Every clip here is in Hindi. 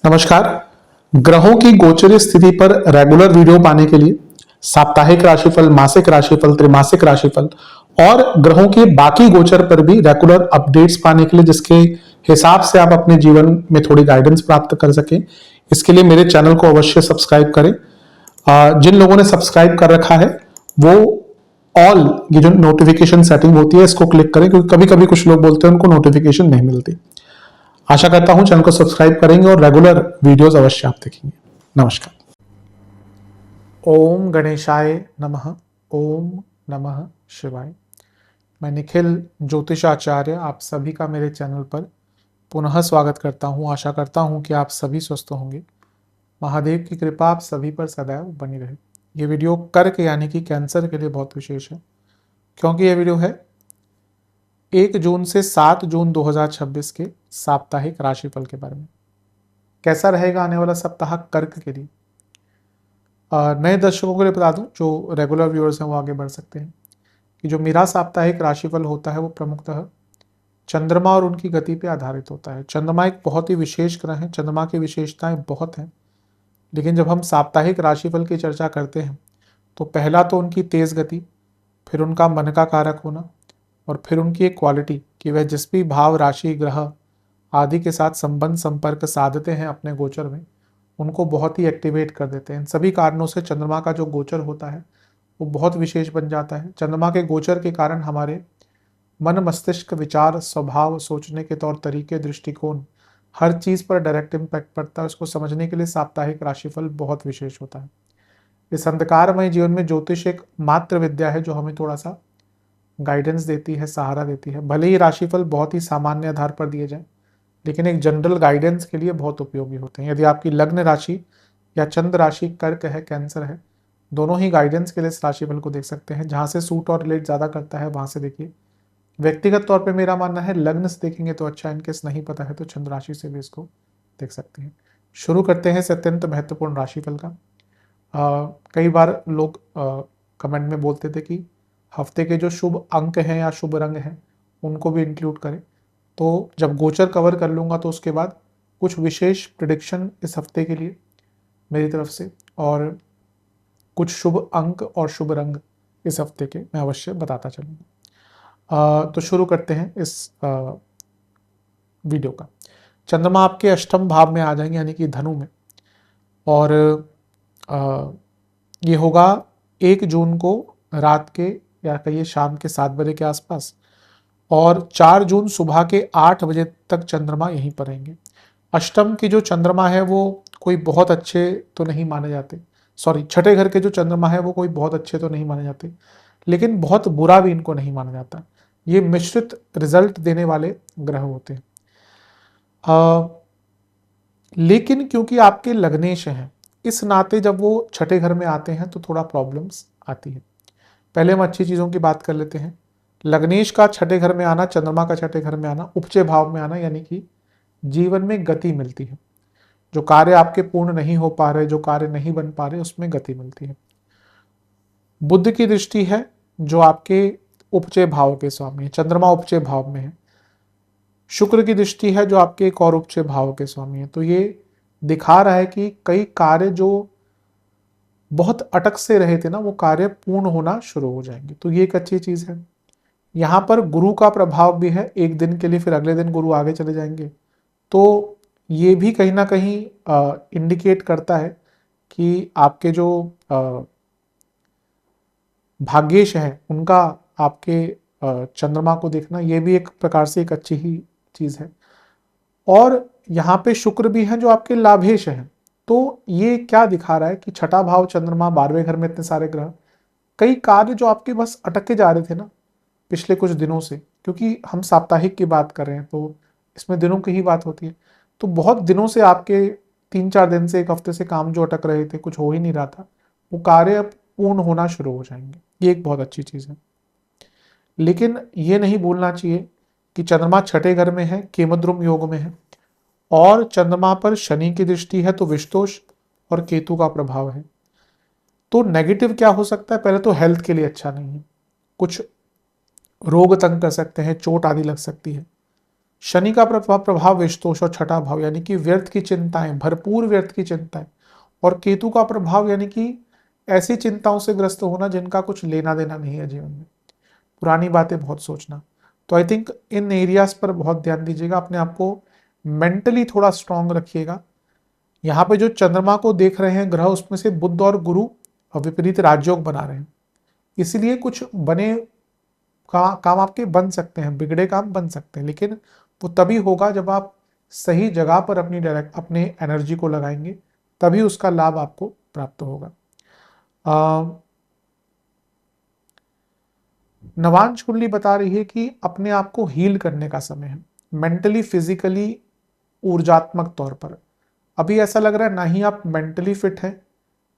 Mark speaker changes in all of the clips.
Speaker 1: नमस्कार। ग्रहों की गोचरीय स्थिति पर रेगुलर वीडियो पाने के लिए साप्ताहिक राशिफल, मासिक राशिफल, त्रैमासिक राशिफल और ग्रहों के बाकी गोचर पर भी रेगुलर अपडेट्स पाने के लिए, जिसके हिसाब से आप अपने जीवन में थोड़ी गाइडेंस प्राप्त कर सकें, इसके लिए मेरे चैनल को अवश्य सब्सक्राइब करें। जिन लोगों ने सब्सक्राइब कर रखा है वो ऑल ये जो नोटिफिकेशन सेटिंग होती है इसको क्लिक करें, क्योंकि कभी कभी कुछ लोग बोलते हैं उनको नोटिफिकेशन नहीं मिलती। आशा करता हूं चैनल को सब्सक्राइब करेंगे और रेगुलर वीडियोस अवश्य आप देखेंगे। नमस्कार। ओम गणेशाय नमः। ओम नमः शिवाय। मैं निखिल ज्योतिषाचार्य आप सभी का मेरे चैनल पर पुनः स्वागत करता हूं। आशा करता हूं कि आप सभी स्वस्थ होंगे। महादेव की कृपा आप सभी पर सदैव बनी रहे। ये वीडियो कर्क यानी कि कैंसर के लिए बहुत विशेष है, क्योंकि यह वीडियो है 1 जून से 7 जून 2026 के साप्ताहिक राशिफल के बारे में। कैसा रहेगा आने वाला सप्ताह कर्क के लिए। नए दर्शकों के लिए बता दूं, जो रेगुलर व्यूअर्स हैं वो आगे बढ़ सकते हैं, कि जो मेरा साप्ताहिक राशिफल होता है वो प्रमुखतः चंद्रमा और उनकी गति पे आधारित होता है। चंद्रमा एक बहुत ही विशेष ग्रह है, चंद्रमा की विशेषताएं बहुत हैं, लेकिन जब हम साप्ताहिक राशिफल की चर्चा करते हैं तो पहला तो उनकी तेज गति, फिर उनका मन का कारक होना, और फिर उनकी एक क्वालिटी कि वह जिस भी भाव, राशि, ग्रह आदि के साथ संबंध संपर्क साधते हैं अपने गोचर में, उनको बहुत ही एक्टिवेट कर देते हैं। इन सभी कारणों से चंद्रमा का जो गोचर होता है वो बहुत विशेष बन जाता है। चंद्रमा के गोचर के कारण हमारे मन, मस्तिष्क, विचार, स्वभाव, सोचने के तौर तरीके, दृष्टिकोण, हर चीज़ पर डायरेक्ट इम्पैक्ट पड़ता है। उसको समझने के लिए साप्ताहिक राशिफल बहुत विशेष होता है। इस अंधकारमय जीवन में ज्योतिष एक मात्र विद्या है जो हमें थोड़ा सा गाइडेंस देती है, सहारा देती है। भले ही राशिफल बहुत ही सामान्य आधार पर दिए जाए, लेकिन एक जनरल गाइडेंस के लिए बहुत उपयोगी होते हैं। यदि आपकी लग्न राशि या चंद्र राशि कर्क है, कैंसर है, दोनों ही गाइडेंस के लिए इस राशिफल को देख सकते हैं। जहाँ से सूट और रिलेट ज़्यादा करता है वहाँ से देखिए। व्यक्तिगत तौर पे मेरा मानना है लग्न से देखेंगे तो अच्छा, इनकेस नहीं पता है तो चंद्र राशि से भी इसको देख सकते हैं। शुरू करते हैं इस अत्यंत महत्वपूर्ण राशिफल का। कई बार लोग कमेंट में बोलते थे कि हफ्ते के जो शुभ अंक हैं या शुभ रंग हैं उनको भी इंक्लूड करें। तो जब गोचर कवर कर लूँगा तो उसके बाद कुछ विशेष प्रिडिक्शन इस हफ्ते के लिए मेरी तरफ से, और कुछ शुभ अंक और शुभ रंग इस हफ्ते के मैं अवश्य बताता चलूँगा। तो शुरू करते हैं इस वीडियो का। चंद्रमा आपके अष्टम भाव में आ जाएंगे, यानी कि धनु में, और ये होगा 1 जून को रात के या कहिए शाम के 7 बजे के आसपास, और 4 जून सुबह के 8 बजे तक चंद्रमा यहीं पर रहेंगे। अष्टम की जो चंद्रमा है वो कोई बहुत अच्छे तो नहीं माने जाते, सॉरी, छठे घर के जो चंद्रमा है वो कोई बहुत अच्छे तो नहीं माने जाते, लेकिन बहुत बुरा भी इनको नहीं माना जाता। ये मिश्रित रिजल्ट देने वाले ग्रह होते हैं। लेकिन क्योंकि आपके लग्नेश हैं, इस नाते जब वो छठे घर में आते हैं तो थोड़ा प्रॉब्लम्स आती है। पहले हम अच्छी चीज़ों की बात कर लेते हैं। लग्नेश का छठे घर में आना, चंद्रमा का छठे घर में आना, उपचे भाव में आना, यानी कि जीवन में गति मिलती है। जो कार्य आपके पूर्ण नहीं हो पा रहे, जो कार्य नहीं बन पा रहे, उसमें गति मिलती है। बुध की दृष्टि है जो आपके उपचय भाव के स्वामी है, चंद्रमा उपचय भाव में है। शुक्र की दृष्टि है जो आपके एक और उपचय भाव के स्वामी है। तो ये दिखा रहा है कि कई कार्य जो बहुत अटक से रहे थे ना, वो कार्य पूर्ण होना शुरू हो जाएंगे। तो ये एक अच्छी चीज है। यहाँ पर गुरु का प्रभाव भी है, एक दिन के लिए, फिर अगले दिन गुरु आगे चले जाएंगे। तो ये भी कहीं ना कहीं इंडिकेट करता है कि आपके जो भाग्येश हैं उनका आपके चंद्रमा को देखना, ये भी एक प्रकार से एक अच्छी ही चीज है। और यहाँ पे शुक्र भी है जो आपके लाभेश हैं। तो ये क्या दिखा रहा है कि छठा भाव चंद्रमा, 12वें घर में इतने सारे ग्रह, कई कार्य जो आपके बस अटके जा रहे थे ना पिछले कुछ दिनों से, क्योंकि हम साप्ताहिक की बात कर रहे हैं तो इसमें दिनों की ही बात होती है। तो बहुत दिनों से आपके 3-4 दिन से, 1 हफ्ते से काम जो अटक रहे थे, कुछ हो ही नहीं रहा था, वो कार्य अब पूर्ण होना शुरू हो जाएंगे। ये एक बहुत अच्छी चीज है। लेकिन ये नहीं भूलना चाहिए कि चंद्रमा छठे घर में है, केमद्रुम योग में है, और चंद्रमा पर शनि की दृष्टि है, तो विषतोष और केतु का प्रभाव है। तो नेगेटिव क्या हो सकता है? पहले तो हेल्थ के लिए अच्छा नहीं है, कुछ रोग तंग कर सकते हैं, चोट आदि लग सकती है। शनि का प्रभाव विषतोष और छठा भाव यानी कि व्यर्थ की चिंताएं, भरपूर व्यर्थ की चिंताएं। और केतु का प्रभाव यानी कि ऐसी चिंताओं से ग्रस्त होना जिनका कुछ लेना देना नहीं है जीवन में, पुरानी बातें बहुत सोचना। तो आई थिंक इन एरियाज पर बहुत ध्यान दीजिएगा, अपने आप को मेंटली थोड़ा स्ट्रांग रखिएगा। यहाँ पे जो चंद्रमा को देख रहे हैं ग्रह, उसमें से बुध और गुरु विपरीत राजयोग बना रहे हैं, इसलिए कुछ बने काम आपके बन सकते हैं, बिगड़े काम बन सकते हैं, लेकिन वो तभी होगा जब आप सही जगह पर अपने एनर्जी को लगाएंगे, तभी उसका लाभ आपको प्राप्त होगा। नवांश कुंडली बता रही है कि अपने आप को हील करने का समय है, मेंटली, फिजिकली, ऊर्जात्मक तौर पर। अभी ऐसा लग रहा है ना ही आप मेंटली फिट हैं,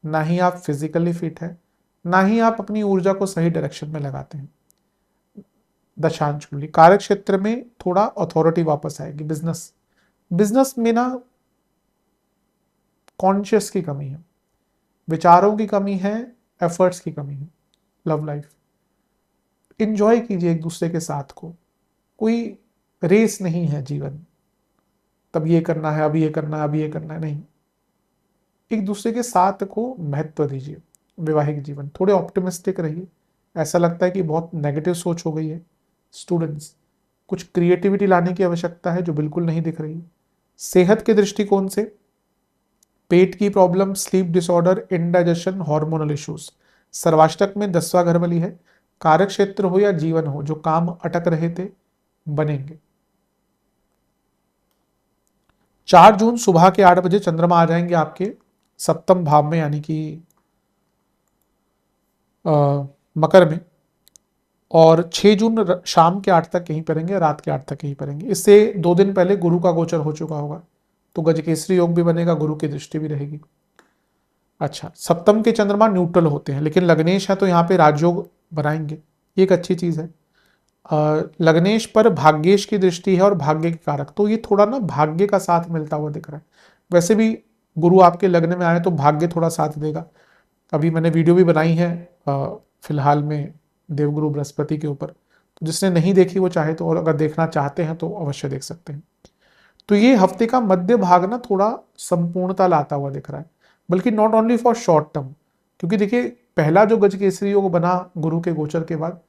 Speaker 1: ना ही आप फिजिकली फिट हैं, ना ही आप अपनी ऊर्जा को सही डायरेक्शन में लगाते हैं। दशांश कुंडली कार्य क्षेत्र में थोड़ा अथॉरिटी वापस आएगी। बिजनेस में ना कॉन्शियस की कमी है, विचारों की कमी है, एफर्ट्स की कमी है। लव लाइफ इंजॉय कीजिए एक दूसरे के साथ को, कोई रेस नहीं है जीवन, तब ये करना है, अब ये करना है, अब ये करना है, नहीं। एक दूसरे के साथ को महत्व दीजिए। वैवाहिक जीवन थोड़े ऑप्टिमिस्टिक रहिए, ऐसा लगता है कि बहुत नेगेटिव सोच हो गई है। स्टूडेंट्स, कुछ क्रिएटिविटी लाने की आवश्यकता है जो बिल्कुल नहीं दिख रही। सेहत के दृष्टिकोण से पेट की problem, sleep disorder, indigestion, hormonal issues. सर्वाष्टक में 10वां घर बली है। कार्य क्षेत्र हो या जीवन हो, जो काम अटक रहे थे बनेंगे। 4 जून सुबह के 8 बजे चंद्रमा आ जाएंगे आपके सप्तम भाव में, यानी कि मकर में, और 6 जून शाम के 8 तक यहीं पर रहेंगे, रात के 8 तक यहीं पर रहेंगे। इससे 2 दिन पहले गुरु का गोचर हो चुका होगा, तो गजकेसरी योग भी बनेगा, गुरु की दृष्टि भी रहेगी। अच्छा, सप्तम के चंद्रमा न्यूट्रल होते हैं, लेकिन लग्नेश है तो यहाँ पे राजयोग बनाएंगे, ये एक अच्छी चीज है। लग्नेश पर भाग्येश की दृष्टि है और भाग्य के कारक, तो ये थोड़ा ना भाग्य का साथ मिलता हुआ दिख रहा है। वैसे भी गुरु आपके लग्न में आए तो भाग्य थोड़ा साथ देगा। अभी मैंने वीडियो भी बनाई है फिलहाल में देवगुरु बृहस्पति के ऊपर, तो जिसने नहीं देखी वो चाहे तो, और अगर देखना चाहते हैं तो अवश्य देख सकते हैं। तो ये हफ्ते का मध्य भाग ना थोड़ा संपूर्णता लाता हुआ दिख रहा है, बल्कि not only for short term, क्योंकि देखिए पहला जो गजकेसरी योग बना गुरु के गोचर के बाद,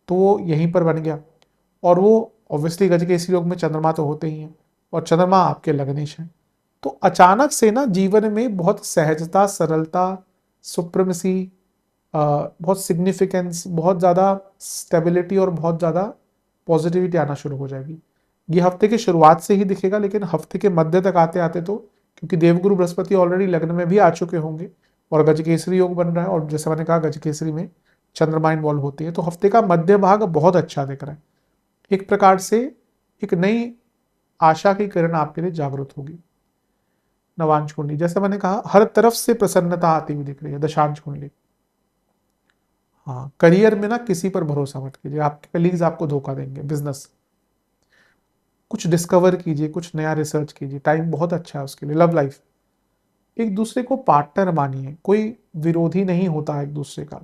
Speaker 1: तो वो यहीं पर बन गया, और वो ऑब्वियसली गजकेसरी योग में चंद्रमा तो होते ही हैं, और चंद्रमा आपके लग्नेश हैं। तो अचानक से ना जीवन में बहुत सहजता, सरलता, सुप्रीमेसी, बहुत सिग्निफिकेंस, बहुत ज़्यादा स्टेबिलिटी और बहुत ज़्यादा पॉजिटिविटी आना शुरू हो जाएगी। ये हफ्ते की शुरुआत से ही दिखेगा, लेकिन हफ्ते के मध्य तक आते आते तो, क्योंकि देवगुरु बृहस्पति ऑलरेडी लग्न में भी आ चुके होंगे और गजकेसरी योग बन रहा है, और जैसे मैंने कहा गजकेसरी में चंद्रमा इन्वॉल्व होती है, तो हफ्ते का मध्य भाग बहुत अच्छा दिख रहा है। एक प्रकार से एक नई आशा की किरण आपके लिए जागृत होगी। नवांश कुंडली, जैसे मैंने कहा, हर तरफ से प्रसन्नता आती हुई दिख रही है। दशांश कुंडली, हाँ, करियर में ना किसी पर भरोसा मत कीजिए, आपके कलीग्स आपको धोखा देंगे। बिजनेस, कुछ डिस्कवर कीजिए, कुछ नया रिसर्च कीजिए, टाइम बहुत अच्छा है उसके लिए। लव लाइफ, एक दूसरे को पार्टनर मानिए, कोई विरोधी नहीं होता है एक दूसरे का।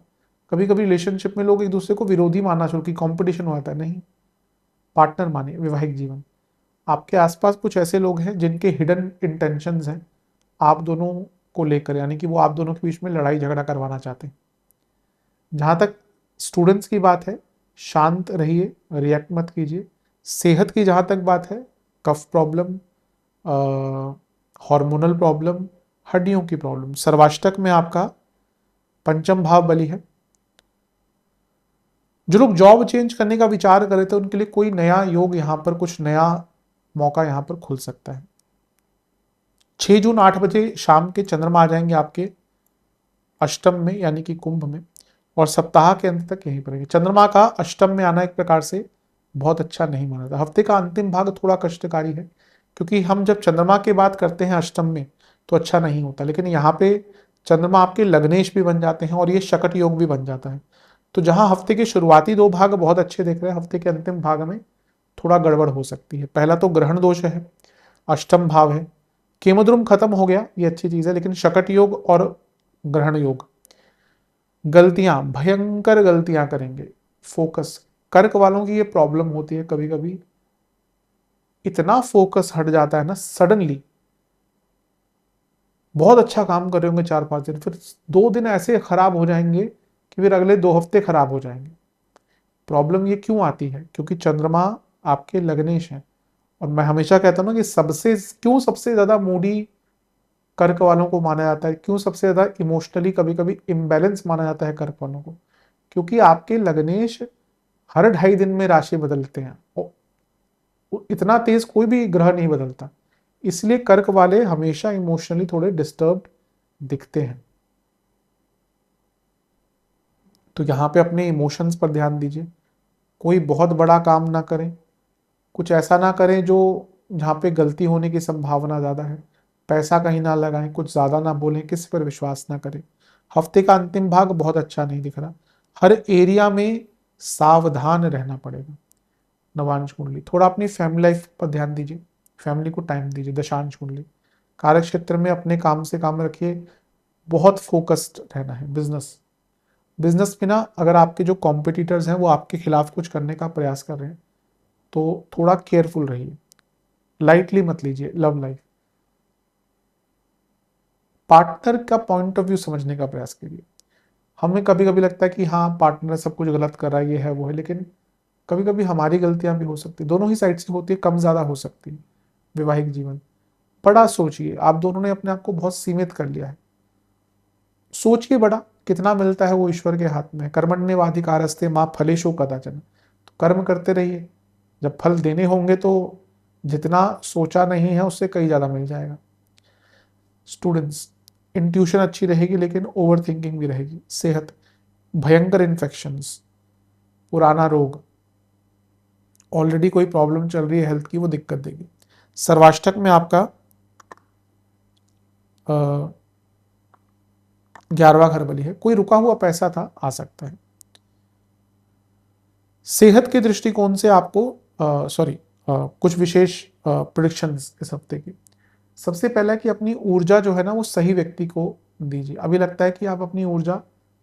Speaker 1: कभी कभी रिलेशनशिप में लोग एक दूसरे को विरोधी मानना शुरू की, कंपटीशन होता है, नहीं, पार्टनर मानिए। वैवाहिक जीवन, आपके आसपास कुछ ऐसे लोग हैं जिनके हिडन इंटेंशंस हैं आप दोनों को लेकर, यानी कि वो आप दोनों के बीच में लड़ाई झगड़ा करवाना चाहते हैं। जहां तक स्टूडेंट्स की बात है, शांत रहिए, रिएक्ट मत कीजिए। सेहत की जहां तक बात है, कफ प्रॉब्लम, हार्मोनल प्रॉब्लम, हड्डियों की प्रॉब्लम। सर्वाष्टक में आपका पंचम भाव बली है। जो लोग जॉब चेंज करने का विचार कर रहे थे उनके लिए कोई नया योग, यहां पर कुछ नया मौका यहां पर खुल सकता है। 6 जून 8 बजे शाम के चंद्रमा आ जाएंगे आपके अष्टम में, यानी कि कुंभ में, और सप्ताह के अंत तक यहीं पर रहेंगे। चंद्रमा का अष्टम में आना एक प्रकार से बहुत अच्छा नहीं माना था। हफ्ते का अंतिम भाग थोड़ा कष्टकारी है, क्योंकि हम जब चंद्रमा की बात करते हैं अष्टम में तो अच्छा नहीं होता, लेकिन यहाँ पे चंद्रमा आपके लग्नेश भी बन जाते हैं और ये शकट योग भी बन जाता है। तो जहां हफ्ते के शुरुआती 2 भाग बहुत अच्छे दिख रहे हैं, हफ्ते के अंतिम भाग में थोड़ा गड़बड़ हो सकती है। पहला तो ग्रहण दोष है, अष्टम भाव है। केमद्रुम खत्म हो गया, ये अच्छी चीज है, लेकिन शकट योग और ग्रहण योग, गलतियां, भयंकर गलतियां करेंगे। फोकस, कर्क वालों की ये प्रॉब्लम होती है कभी कभी, इतना फोकस हट जाता है ना सडनली। बहुत अच्छा काम कर रहे होंगे 4-5 दिन, फिर 2 दिन ऐसे खराब हो जाएंगे कि फिर अगले 2 हफ्ते खराब हो जाएंगे। प्रॉब्लम ये क्यों आती है? क्योंकि चंद्रमा आपके लग्नेश है। और मैं हमेशा कहता हूँ ना कि सबसे ज्यादा मूडी कर्क वालों को माना जाता है, क्यों सबसे ज्यादा इमोशनली कभी कभी इम्बैलेंस माना जाता है कर्क वालों को? क्योंकि आपके लग्नेश हर 2.5 दिन में राशि बदलते हैं। इतना तेज कोई भी ग्रह नहीं बदलता। इसलिए कर्क वाले हमेशा इमोशनली थोड़े डिस्टर्ब्ड दिखते हैं। तो यहाँ पे अपने इमोशंस पर ध्यान दीजिए। कोई बहुत बड़ा काम ना करें, कुछ ऐसा ना करें जो जहाँ पे गलती होने की संभावना ज़्यादा है। पैसा कहीं ना लगाएं, कुछ ज़्यादा ना बोलें, किसी पर विश्वास ना करें। हफ्ते का अंतिम भाग बहुत अच्छा नहीं दिख रहा। हर एरिया में सावधान रहना पड़ेगा। नवांश कुंडली, थोड़ा अपनी फैमिली लाइफ पर ध्यान दीजिए, फैमिली को टाइम दीजिए। दशांश कुंडली, कार्य क्षेत्र में अपने काम से काम रखिए, बहुत फोकस्ड रहना है। बिजनेस बिजनेस में ना अगर आपके जो कॉम्पिटिटर्स हैं वो आपके खिलाफ कुछ करने का प्रयास कर रहे हैं तो थोड़ा केयरफुल रहिए, लाइटली मत लीजिए। लव लाइफ, पार्टनर का पॉइंट ऑफ व्यू समझने का प्रयास करिए। हमें कभी कभी लगता है कि हाँ पार्टनर सब कुछ गलत कर रहा है, ये है वो है, लेकिन कभी कभी हमारी गलतियां भी हो सकती है, दोनों ही साइड से होती है, कम ज्यादा हो सकती है। वैवाहिक जीवन, बड़ा सोचिए, आप दोनों ने अपने आप को बहुत सीमित कर लिया है। सोचिए बड़ा, कितना मिलता है वो ईश्वर के हाथ में। कर्मण्येवाधिकारस्ते माँ फलेषु कदाचन, तो कर्म करते रहिए, जब फल देने होंगे तो जितना सोचा नहीं है उससे कहीं ज्यादा मिल जाएगा। स्टूडेंट्स, इंट्यूशन अच्छी रहेगी लेकिन ओवर थिंकिंग भी रहेगी। सेहत, भयंकर इन्फेक्शंस, पुराना रोग, ऑलरेडी कोई प्रॉब्लम चल रही है हेल्थ की, वो दिक्कत देगी। सर्वाष्टक में आपका 11वां घर बली है, कोई रुका हुआ पैसा था, आ सकता है। सेहत के दृष्टिकोण से आपको कुछ विशेष प्रिडिक्शंस इस हफ्ते की। सबसे पहला कि अपनी ऊर्जा जो है ना वो सही व्यक्ति को दीजिए। अभी लगता है कि आप अपनी ऊर्जा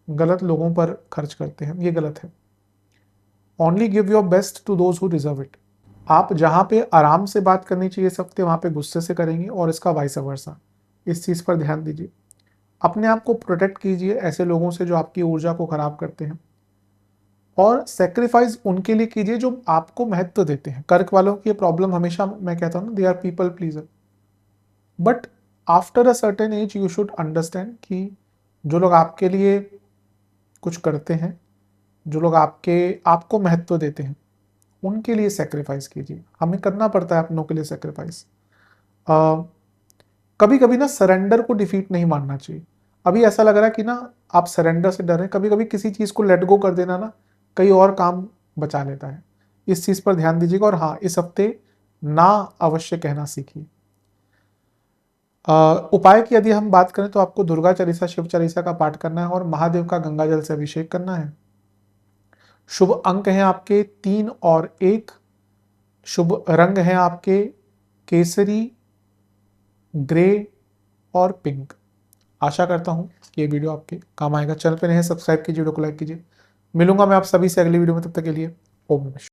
Speaker 1: गलत लोगों पर खर्च करते हैं, ये गलत है। Only give your best to those who deserve it. आप जहां पे आराम से बात करनी चाहिए इस हफ्ते, वहां पे गुस्से से करेंगे, और इसका वाइस वर्सा। इस चीज पर ध्यान दीजिए। अपने आप को प्रोटेक्ट कीजिए ऐसे लोगों से जो आपकी ऊर्जा को खराब करते हैं, और सेक्रीफाइस उनके लिए कीजिए जो आपको महत्व देते हैं। कर्क वालों की प्रॉब्लम हमेशा मैं कहता हूँ, they are people pleaser. But after a certain age you should understand कि जो लोग आपके लिए कुछ करते हैं, जो लोग आपको महत्व देते हैं, उनके लिए सेक्रीफाइस कीजिए। हमें करना पड़ता है अपनों के लिए सेक्रीफाइस। कभी कभी ना सरेंडर को डिफीट नहीं मानना चाहिए। अभी ऐसा लग रहा है कि ना आप सरेंडर से डर रहे हैं, कभी कभी किसी चीज को लेट गो कर देना ना कई और काम बचा लेता है। इस चीज पर ध्यान दीजिएगा। और हाँ, इस हफ्ते ना अवश्य कहना सीखिए। उपाय की यदि हम बात करें तो आपको दुर्गा चालीसा, शिव चालीसा का पाठ करना है और महादेव का गंगा जल से अभिषेक करना है। शुभ अंक हैं आपके 3 और 1। शुभ रंग हैं आपके केसरी, ग्रे और पिंक। आशा करता हूं कि ये वीडियो आपके काम आएगा। चैनल पे नए हैं, सब्सक्राइब कीजिए, वीडियो को लाइक कीजिए। मिलूंगा मैं आप सभी से अगली वीडियो में, तब तक के लिए ओम नमः शिवाय।